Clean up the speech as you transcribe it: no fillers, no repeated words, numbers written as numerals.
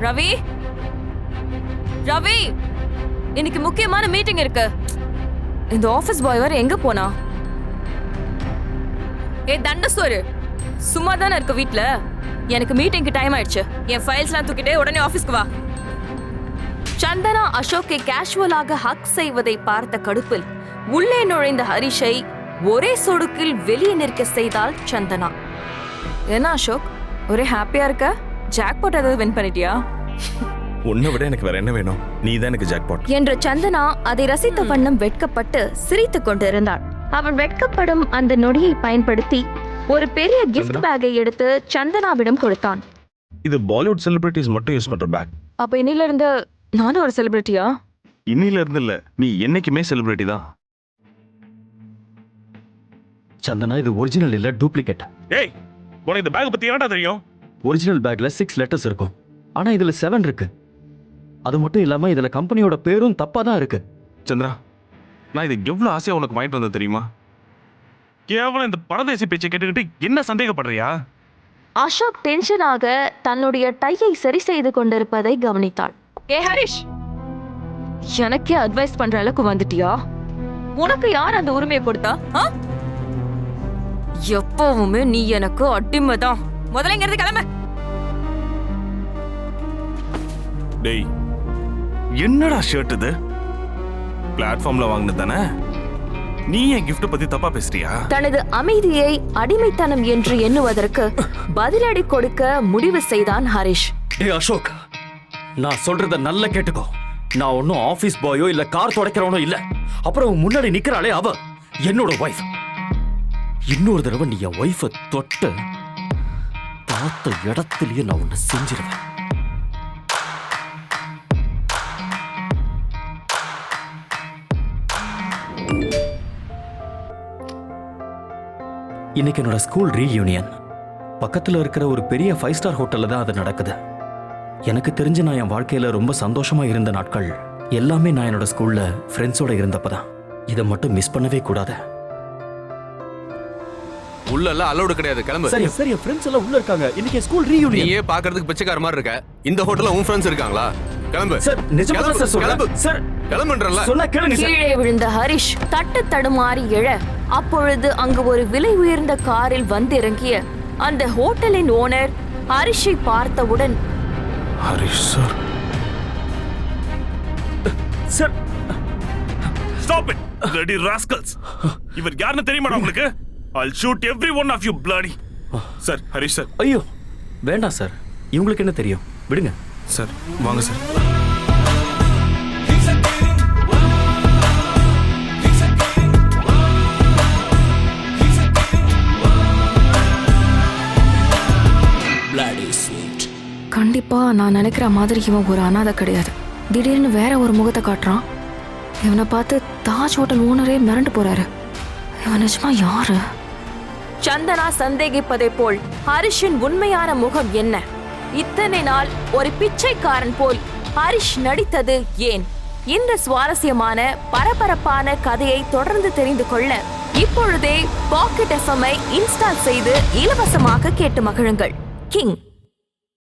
ரவி ரவி, இன்னைக்கு முக்கியமான மீட்டிங் இருக்கு. இந்த ஆபீஸ் பாய் வர எங்க போனா? தண்டசோரு, சும்மா தானே இருக்க வீட்ல. எனக்கு மீட்டிங்க்கு டைம் ஆயிடுச்சு. என் ஃபைல்ஸ்லாம் தூக்கிட்டே உடனே ஆபீஸ்க்கு வா. சந்தனா அசோக்கை கேஷுவலாக ஹக் செய்வதை பார்த்த கடுப்பில் உள்ளே நுழைந்த ஹரிஷை ஒரே சொடுக்கில் வெளியே நிற்க செய்தாள் சந்தனா. என்ன அசோக், ஒரே ஹாப்பியா இருக்க? ஜாக்பாட் ஏதாவது வின் பண்ணிட்டியா? உன்னை விட எனக்கு வேற என்ன வேணும்? நீ தான் எனக்கு ஜாக்பாட் என்ற சந்தனா அதை ரசித்த வண்ணம் வெட்கப்பட்டு சிரித்துக் கொண்டிருந்தாள். அவன் வெட்கப்படும் அந்த நொடியை பயன்படுத்தி ஒரு பெரிய கிஃப்ட் பேக்கை எடுத்து சந்தனாவிடம் கொடுத்தான். இது பாலிவுட் செலிபிரிட்டிஸ் மட்டும் யூஸ் பண்ற பேக். அப்ப இன்னில இருந்து நானும் ஒரு செலிபிரிட்டியா? இன்னில இருந்து இல்ல, நீ என்னைக்குமே செலிபிரிட்டி தான். சந்தனா, இது ஒரிஜினல் இல்ல, டூப்ளிகேட். ஏய், உனக்கு இந்த பேக் பத்தி என்னடா தெரியும்? ஒரிஜினல் பேக்ல 6 லெட்டர்ஸ் இருக்கும், ஆனா இதுல 7 இருக்கு. அது மட்டும் இல்லாம இதுல கம்பெனியோட பேரும் தப்பா தான் இருக்கு. சந்திரா, நான் இது எவ்வளவு ஆசையா உனக்கு வாங்கிட்டு வந்தது தெரியுமா? கேவலம் இந்த பரதேசி பேச்சை கேட்டுக்கிட்டு என்ன சந்தேகப்படுறியா? அசோக் டென்ஷனாக தன்னுடைய டையை சரி செய்து கொண்டிருப்பதை கவனித்தாள். ஏ ஹரிஷ், எனக்கே அட்வைஸ் பண்ற அளவுக்கு வந்துட்டியா? உனக்கு யார் அந்த உரிமையை கொடுத்தா? எப்பவுமே நீ எனக்கு அடிமைதான். முதல்ல இங்க இருந்து கிளம்ப. டேய், என்னடா ஷர்ட் இது? பிளாட்ஃபார்ம்ல வாங்கினது தானே? நீ என் கிஃப்ட் பத்தி தப்பா பேசுறியா? தனது அமைதியை அடிமைத்தனம் என்று எண்ணுவதற்கு பதிலடி கொடுக்க முடிவு செய்தான் ஹரிஷ். டேய் அசோக், நான் சொல்றத நல்லா கேட்டுக்கோ. நான் ஒன்னும் ஆபீஸ் பாயோ இல்ல கார் துடைக்கிறவனோ இல்ல. அப்புறம் முன்னாடி நிக்கிறாளே, அவ என்னோட வைஃப். இன்னொரு தடவை நீ என் வைஃபை தொட்டு பார்த்த இடத்துலயே நான் உன்னை செஞ்சிருவேன். இன்னைக்கு என்னோட ஸ்கூல் ரீயூனியன். பக்கத்துல இருக்கிற ஒரு பெரிய 5 ஸ்டார் ஹோட்டல்ல தான் அது நடக்குது. எனக்கு தெரிஞ்சு நான் என் வாழ்க்கையில ரொம்ப சந்தோஷமா இருந்த நாட்கள் எல்லாமே நான் என்னோட ஸ்கூல்ல ஃப்ரெண்ட்ஸோட இருந்தப்பதான். இதை மட்டும் மிஸ் பண்ணவே கூடாது. உள்ள எல்லாம் அலௌட் கிடையாது, கிளம்பு. சரி சரி, ஃப்ரெண்ட்ஸ் எல்லாம் உள்ள இருக்காங்க. இன்னைக்கு ஸ்கூல் ரீயூனியன். நீயே பாக்குறதுக்கு பிச்சைக்கார மாதிரி இருக்க. இந்த ஹோட்டல்ல உன் ஃப்ரெண்ட்ஸ் இருக்காங்களா? கிளம்பு சார், நிஜமா சார் சொல்றேன். சார் கிளம்புன்றல. சொன்னா கேளுங்க சார். கீழே விழுந்த ஹரிஷ் தட்டு தடுமாறி எழ, அப்பொழுது அங்கு ஒரு விலை உயர்ந்த காரில் வந்திறங்கிய அந்த ஹோட்டலின் ஓனர் ஹரிஷை பார்த்தவுடன், Harish sir. Sir stop it bloody rascals. இவர் யாருன்னு தெரியுமா உங்களுக்கு? I'll shoot every one of you bloody. Sir, Harish sir. ஐயோ வேண்டாம் சார், இவங்களுக்கு என்ன தெரியும், விடுங்க சார். வாங்க சார். கண்டிப்பா நான் நினைக்கிற மாதிரி இவன் ஒரு அனாதை கிடையாது. திடீர்னு வேற ஒரு முகத்தை காட்டுறான். இவனை பார்த்து தாஜ் ஹோட்டல் ஓனரே மிரண்டு போறாரு. இவன் நிஜமா யாரு? சந்தனா சந்தேகிப்பதை போல் ஹரிஷின் உண்மையான முகம் என்ன? இத்தனை நாள் ஒரு பிச்சைக்காரன் போல் ஹரிஷ் நடித்தது ஏன்? இந்த சுவாரஸ்யமான பரபரப்பான கதையை தொடர்ந்து தெரிந்து கொள்ள இப்பொழுதே பாக்கெட் FM-ஐ இன்ஸ்டால் செய்து இலவசமாக கேட்டு மகிழுங்கள். கிங்.